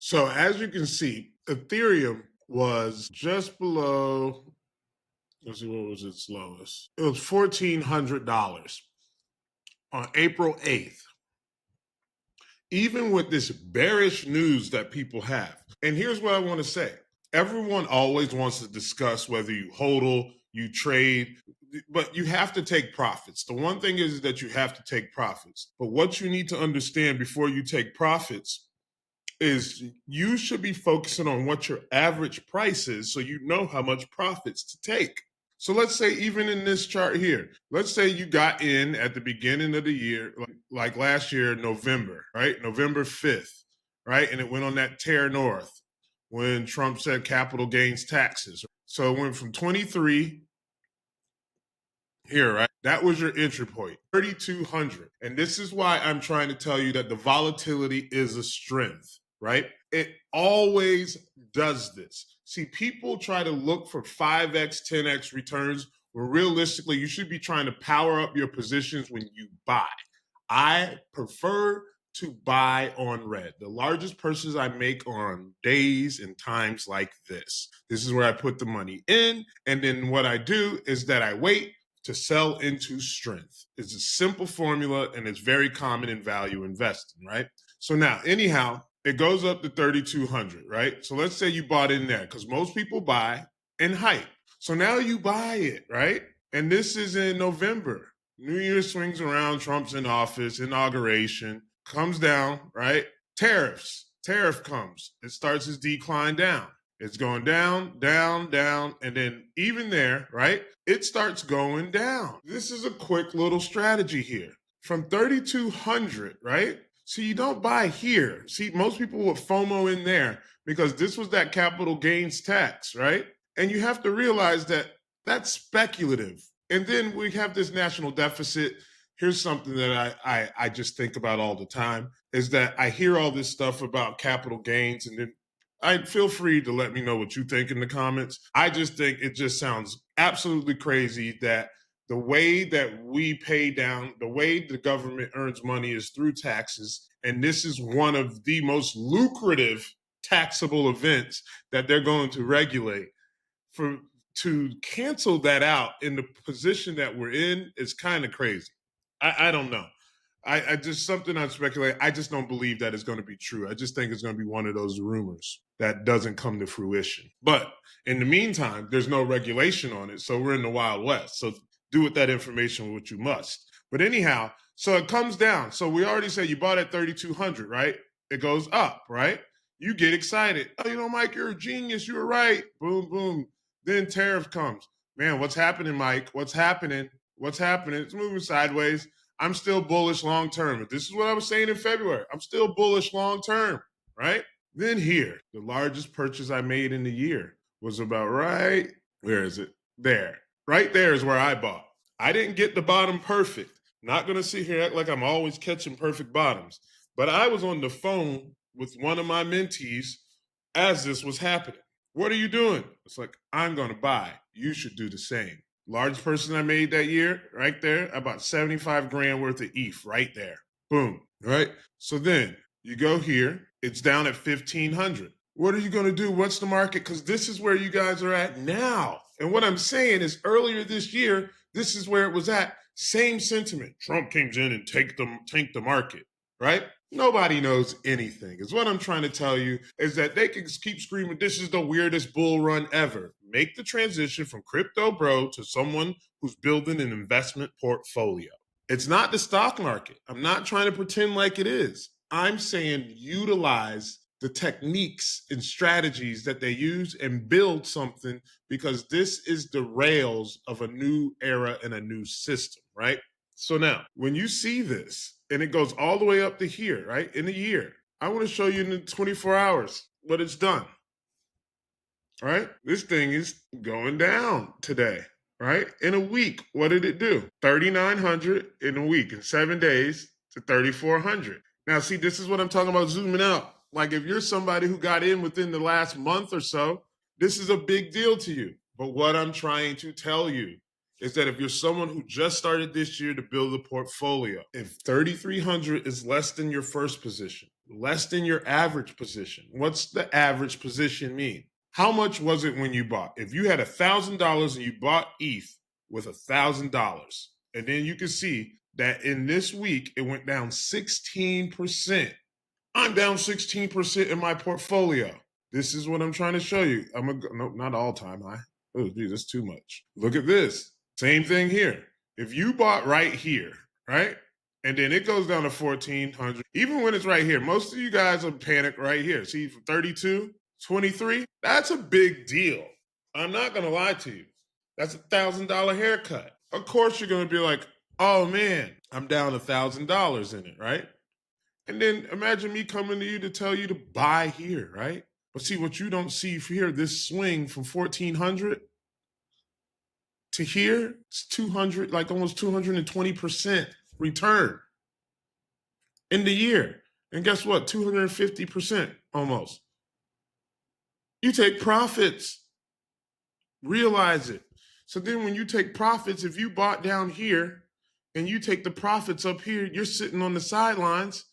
So as you can see, Ethereum was just below, let's see, what was its lowest? It was $1,400 on April 8th. Even with this bearish news that people have. And here's what I want to say. Everyone always wants to discuss whether you hodl, you trade, but you have to take profits. The one thing is that you have to take profits. But what you need to understand before you take profits is you should be focusing on what your average price is so you know how much profits to take. So let's say even in this chart here, let's say you got in at the beginning of the year, like last year, November, right? November 5th, right? And it went on that tear north when Trump said capital gains taxes. So it went from 23 here, right? That was your entry point, 3,200. And this is why I'm trying to tell you that the volatility is a strength, right? It always does this. See, people try to look for 5x, 10x returns, when realistically, you should be trying to power up your positions when you buy. I prefer to buy on red. The largest purchases I make are on days and times like this. This is where I put the money in. And then what I do is that I wait to sell into strength. It's a simple formula and it's very common in value investing, right? So now, anyhow, it goes up to 3,200, right? So let's say you bought in there because most people buy in hype. So now you buy it, right? And this is in November. New Year swings around, Trump's in office, inauguration, comes down, right? Tariff comes. It starts its decline down. It's going down, down, down, and then even there, right? It starts going down. This is a quick little strategy here. From 3,200, right? So you don't buy here. See, most people would FOMO in there because this was that capital gains tax, right? And you have to realize that that's speculative. And then we have this national deficit. Here's something that I just think about all the time is that I hear all this stuff about capital gains, and then I feel free to let me know what you think in the comments. I just think it just sounds absolutely crazy that the way that we pay down, the way the government earns money is through taxes. And this is one of the most lucrative taxable events that they're going to regulate. To cancel that out in the position that we're in is kind of crazy. I don't know. I just something I speculate. I just don't believe that is going to be true. I just think it's going to be one of those rumors that doesn't come to fruition. But in the meantime, there's no regulation on it. So we're in the Wild West. So do with that information what you must. But anyhow, so it comes down. So we already said you bought at 3,200, right? It goes up, right? You get excited. Oh, you know, Mike, you're a genius. You were right. Boom, boom. Then tariff comes. Man, what's happening, Mike? What's happening? What's happening? It's moving sideways. I'm still bullish long term. This is what I was saying in February. I'm still bullish long term, right? Then here, the largest purchase I made in the year was about right, where is it? There. Right there is where I bought. I didn't get the bottom perfect. Not going to sit here act like I'm always catching perfect bottoms. But I was on the phone with one of my mentees as this was happening. What are you doing? It's like, I'm going to buy. You should do the same. Largest person I made that year, right there, about 75 grand worth of ETH right there. Boom, right? So then you go here, it's down at 1,500. What are you going to do? What's the market? Because this is where you guys are at now. And what I'm saying is earlier this year, this is where it was at. Same sentiment. Trump comes in and tanked the market, right? Nobody knows anything. Is what I'm trying to tell you is that they can keep screaming, this is the weirdest bull run ever. Make the transition from crypto bro to someone who's building an investment portfolio. It's not the stock market. I'm not trying to pretend like it is. I'm saying utilize the techniques and strategies that they use and build something, because this is the rails of a new era and a new system, right? So now, when you see this, and it goes all the way up to here, right, in a year, I want to show you in the 24 hours what it's done, right? This thing is going down today, right? In a week, what did it do? 3,900 in a week, in 7 days to 3,400. Now, see, this is what I'm talking about zooming out. Like if you're somebody who got in within the last month or so, this is a big deal to you. But what I'm trying to tell you is that if you're someone who just started this year to build a portfolio, if 3,300 is less than your first position, less than your average position, what's the average position mean? How much was it when you bought? If you had $1,000 and you bought ETH with $1,000, and then you can see that in this week, it went down 16%. I'm down 16% in my portfolio. This is what I'm trying to show you. Nope, not all time high. Oh, geez, that's too much. Look at this. Same thing here. If you bought right here, right? And then it goes down to 1,400. Even when it's right here, most of you guys are panicked right here. See, from 32, 23, that's a big deal. I'm not going to lie to you. That's $1,000 haircut. Of course, you're going to be like, oh man, I'm down $1,000 in it, right? And then imagine me coming to you to tell you to buy here, right? But see, what you don't see here, this swing from 1,400 to here, it's 200, like almost 220% return in the year. And guess what? 250% almost. You take profits. Realize it. So then when you take profits, if you bought down here and you take the profits up here, you're sitting on the sidelines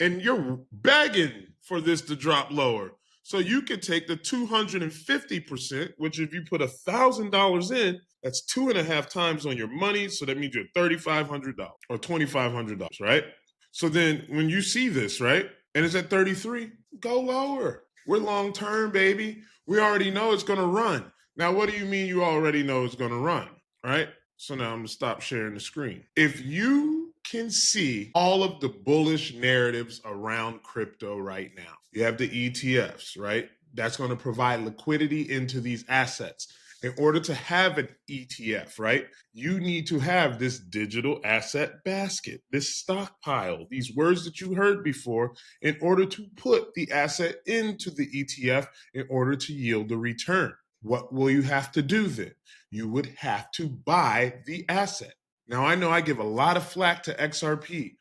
and you're begging for this to drop lower. So you could take the 250%, which if you put $1,000 in, that's 2.5 times on your money. So that means you're $3,500 or $2,500, right? So then when you see this, right, and it's at 33, go lower. We're long-term, baby. We already know it's going to run. Now, what do you mean you already know it's going to run, right? So now I'm going to stop sharing the screen. If you can see all of the bullish narratives around crypto right now, you have the ETFs, right? That's going to provide liquidity into these assets. In order to have an ETF, right, you need to have this digital asset basket, this stockpile, these words that you heard before, in order to put the asset into the ETF in order to yield a return. What will you have to do then? You would have to buy the asset. Now, I know I give a lot of flack to XRP.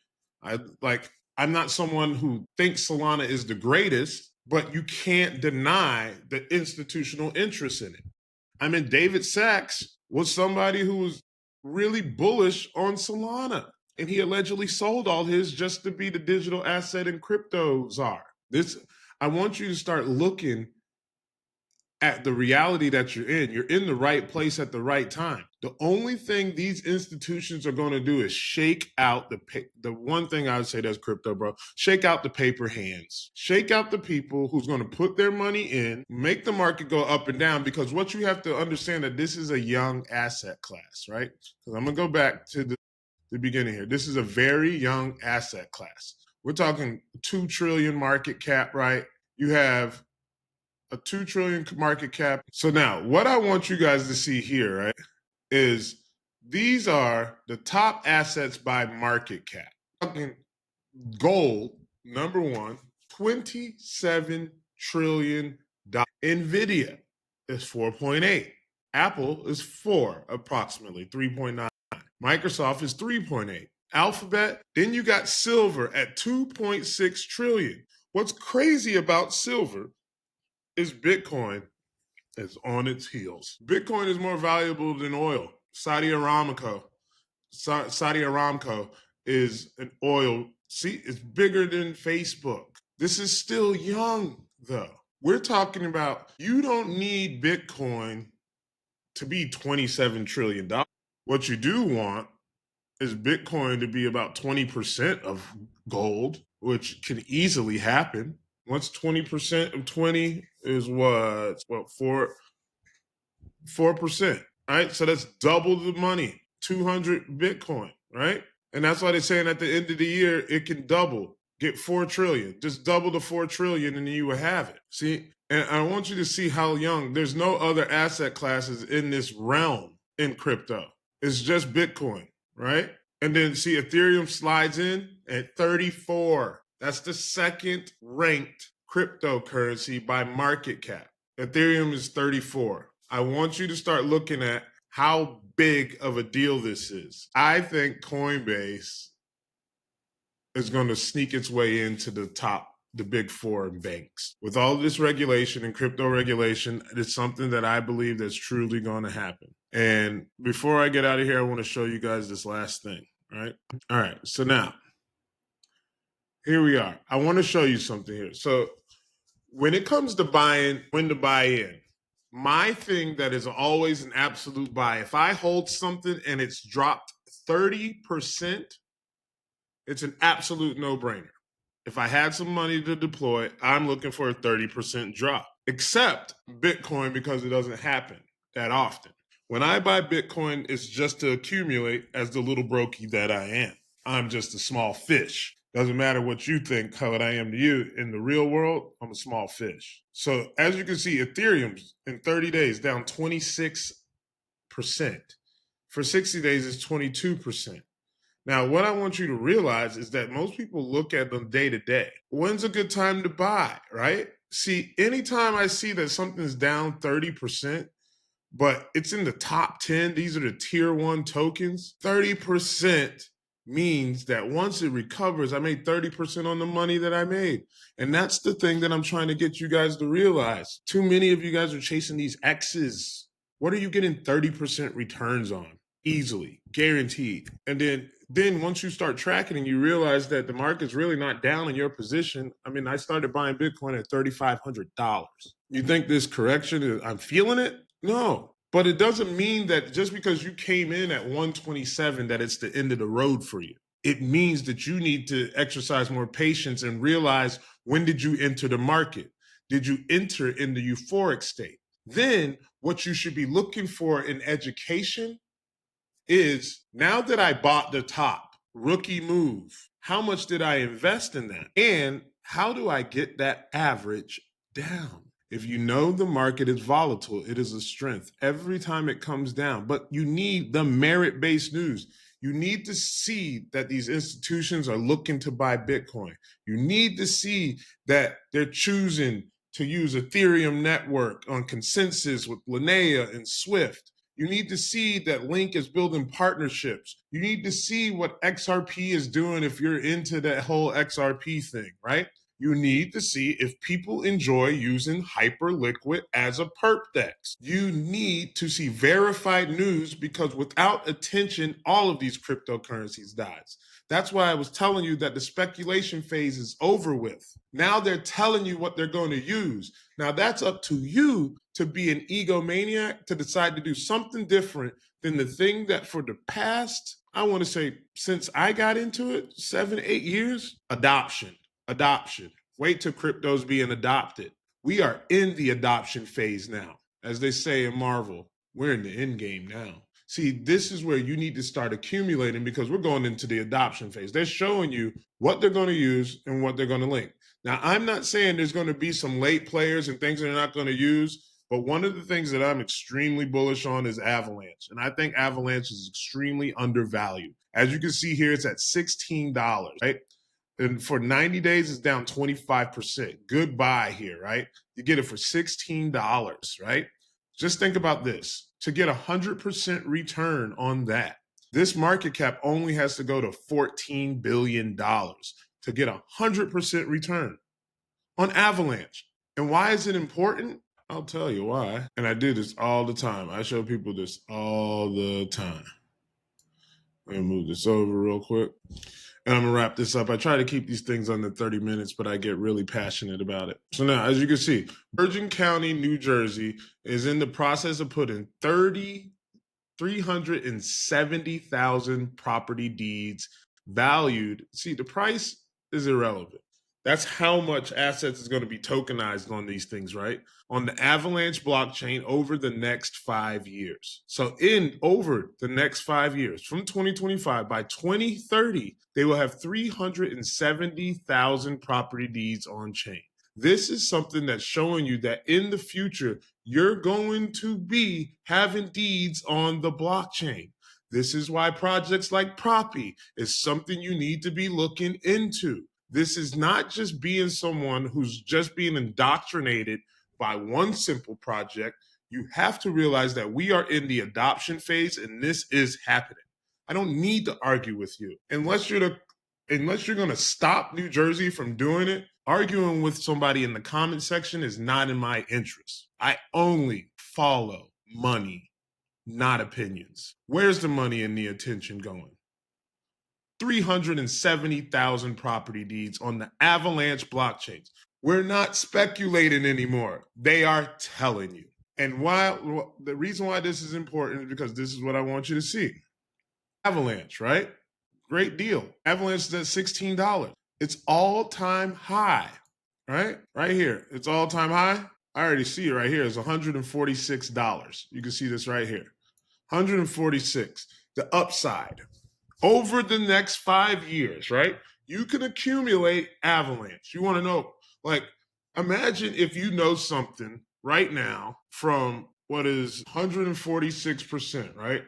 I'm not someone who thinks Solana is the greatest, but you can't deny the institutional interest in it. I mean, David Sachs was somebody who was really bullish on Solana, and he allegedly sold all his just to be the digital asset and crypto czar. I want you to start looking at the reality that you're in. You're in the right place at the right time. The only thing these institutions are going to do is shake out the one thing I would say that's crypto, bro. Shake out the paper hands. Shake out the people who's going to put their money in, make the market go up and down, because what you have to understand that this is a young asset class, right? Because I'm going to go back to the beginning here. This is a very young asset class. We're talking 2 trillion market cap, right? You have a 2 trillion market cap. So now what I want you guys to see here, right, is these are the top assets by market cap. Gold, number one, $27 trillion. Nvidia is 4.8. Apple is 4, approximately 3.9. Microsoft is 3.8. Alphabet, then you got silver at 2.6 trillion. What's crazy about silver is Bitcoin is on its heels. Bitcoin is more valuable than oil. Saudi Aramco is an oil. See, it's bigger than Facebook. This is still young, though. We're talking about you don't need Bitcoin to be $27 trillion. What you do want is Bitcoin to be about 20% of gold, which can easily happen. What's 20% of 20 is what 4%, right? So that's double the money, 200 Bitcoin, right? And that's why they're saying at the end of the year, it can double, get 4 trillion, just double the 4 trillion and then you will have it. See, and I want you to see how young, there's no other asset classes in this realm in crypto. It's just Bitcoin, right? And then see, Ethereum slides in at 34. That's the second ranked cryptocurrency by market cap. Ethereum is 34. I want you to start looking at how big of a deal this is. I think Coinbase is going to sneak its way into the top, the big 4 banks. With all of this regulation and crypto regulation, it's something that I believe that's truly going to happen. And before I get out of here, I want to show you guys this last thing, right? All right, so now, here we are. I want to show you something here. So when it comes to buying, when to buy in, my thing that is always an absolute buy, if I hold something and it's dropped 30%, it's an absolute no-brainer. If I had some money to deploy, I'm looking for a 30% drop, except Bitcoin, because it doesn't happen that often. When I buy Bitcoin, it's just to accumulate as the little brokey that I am. I'm just a small fish. Doesn't matter what you think, how I am to you. In the real world, I'm a small fish. So as you can see, Ethereum's in 30 days down 26%. For 60 days, it's 22%. Now, what I want you to realize is that most people look at them day to day. When's a good time to buy, right? See, anytime I see that something's down 30%, but it's in the top 10, these are the tier 1 tokens, 30% means that once it recovers, I made 30% on the money that I made. And that's the thing that I'm trying to get you guys to realize. Too many of you guys are chasing these X's. What are you getting 30% returns on? Easily, guaranteed. And then once you start tracking and you realize that the market's really not down in your position, I mean, I started buying Bitcoin at $3,500. You think this correction is, I'm feeling it? No. But it doesn't mean that just because you came in at 127 that it's the end of the road for you. It means that you need to exercise more patience and realize, when did you enter the market? Did you enter in the euphoric state? Then what you should be looking for in education is, now that I bought the top, rookie move, how much did I invest in that? And how do I get that average down? If you know the market is volatile, it is a strength every time it comes down. But you need the merit-based news. You need to see that these institutions are looking to buy Bitcoin. You need to see that they're choosing to use Ethereum network on consensus with Linnea and Swift. You need to see that Link is building partnerships. You need to see what XRP is doing if you're into that whole XRP thing, right? You need to see if people enjoy using Hyperliquid as a perp dex. You need to see verified news, because without attention, all of these cryptocurrencies dies. That's why I was telling you that the speculation phase is over with. Now they're telling you what they're going to use. Now that's up to you to be an egomaniac, to decide to do something different than the thing that for the past, I want to say, since I got into it, 7, 8 years, adoption. Wait till crypto's being adopted. We are in the adoption phase now. As they say in Marvel, we're in the end game now. See, this is where you need to start accumulating, because we're going into the adoption phase. They're showing you what they're going to use and what they're going to link. Now, I'm not saying there's going to be some late players and things they're not going to use, but one of the things that I'm extremely bullish on is Avalanche. And I think Avalanche is extremely undervalued. As you can see here, it's at $16, right? And for 90 days, it's down 25%. Good buy here, right? You get it for $16, right? Just think about this. To get 100% return on that, this market cap only has to go to $14 billion to get 100% return on Avalanche. And why is it important? I'll tell you why. And I do this all the time. I show people this all the time. Let me move this over real quick. And I'm gonna wrap this up. I try to keep these things under 30 minutes, but I get really passionate about it. So now, as you can see, Bergen County, New Jersey is in the process of putting 370,000 property deeds valued. See, the price is irrelevant. That's how much assets is going to be tokenized on these things, right? On the Avalanche blockchain over the next 5 years. So over the next 5 years, from 2025, by 2030, they will have 370,000 property deeds on chain. This is something that's showing you that in the future, you're going to be having deeds on the blockchain. This is why projects like Proppy is something you need to be looking into. This is not just being someone who's just being indoctrinated by one simple project. You have to realize that we are in the adoption phase, and this is happening. I don't need to argue with you. Unless you're going to stop New Jersey from doing it, arguing with somebody in the comment section is not in my interest. I only follow money. not opinions. Where's the money and the attention going? 370,000 property deeds on the Avalanche blockchains. We're not speculating anymore. They are telling you. And why the reason why this is important is because this is what I want you to see. Avalanche, right? Great deal. Avalanche is at $16. It's all-time high, right? Right here. It's all-time high. I already see it right here. It's $146. You can see this right here. 146. The upside. Over the next 5 years, right? You can accumulate Avalanche. You want to know, like, imagine if you know something right now from what is 146%, right?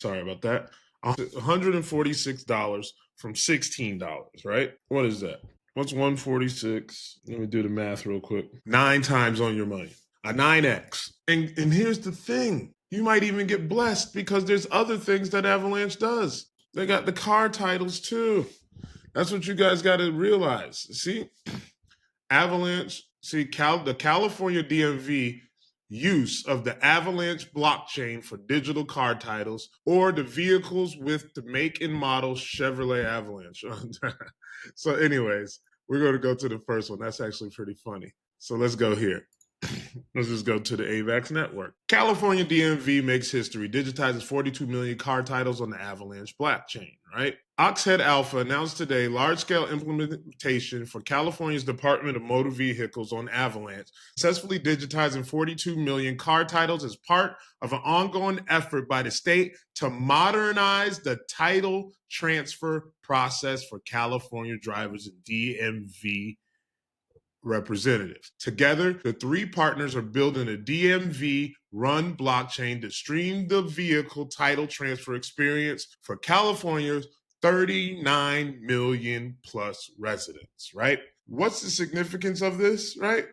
Sorry about that. $146 from $16, right? What is that? What's 146? Let me do the math real quick. 9 times on your money. A 9x. And here's the thing. You might even get blessed because there's other things that Avalanche does. They got the car titles too. That's what you guys got to realize. See, Avalanche, see, the California DMV use of the Avalanche blockchain for digital car titles or the vehicles with the make and model Chevrolet Avalanche. So anyways, we're going to go to the first one. That's actually pretty funny. So let's go here. Let's just go to the AVAX network. California DMV makes history, digitizes 42 million car titles on the Avalanche blockchain, right? Oxhead Alpha announced today large-scale implementation for California's Department of Motor Vehicles on Avalanche, successfully digitizing 42 million car titles as part of an ongoing effort by the state to modernize the title transfer process for California drivers and DMV representatives. Together, the 3 partners are building a DMV-run blockchain to stream the vehicle title transfer experience for California's 39 million plus residents, right? What's the significance of this, right?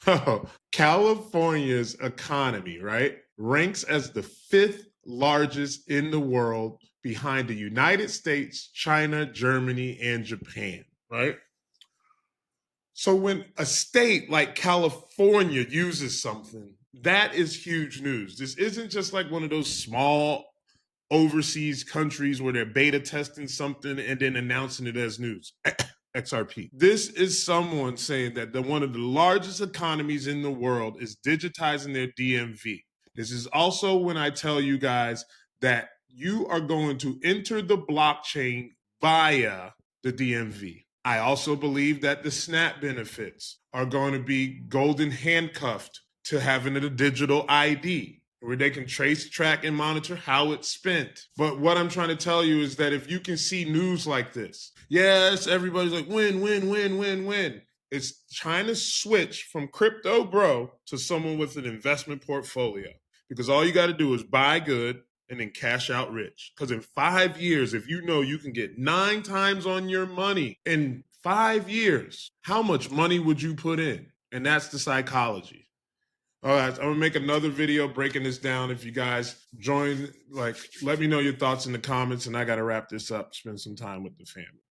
California's economy, right, ranks as the 5th largest in the world behind the United States, China, Germany, and Japan, right? So when a state like California uses something, that is huge news. This isn't just like one of those small overseas countries where they're beta testing something and then announcing it as news. XRP. This is someone saying that one of the largest economies in the world is digitizing their DMV. This is also when I tell you guys that you are going to enter the blockchain via the DMV. I also believe that the SNAP benefits are going to be golden handcuffed to having a digital ID where they can trace, track, and monitor how it's spent. But what I'm trying to tell you is that if you can see news like this, yes, everybody's like, win, win, win, win, win. It's trying to switch from crypto bro to someone with an investment portfolio. Because all you got to do is buy good and then cash out rich. Because in 5 years, if you know you can get 9 times on your money in 5 years, how much money would you put in? And that's the psychology. All right, I'm gonna make another video breaking this down. If you guys join, like, let me know your thoughts in the comments, and I gotta wrap this up, spend some time with the family.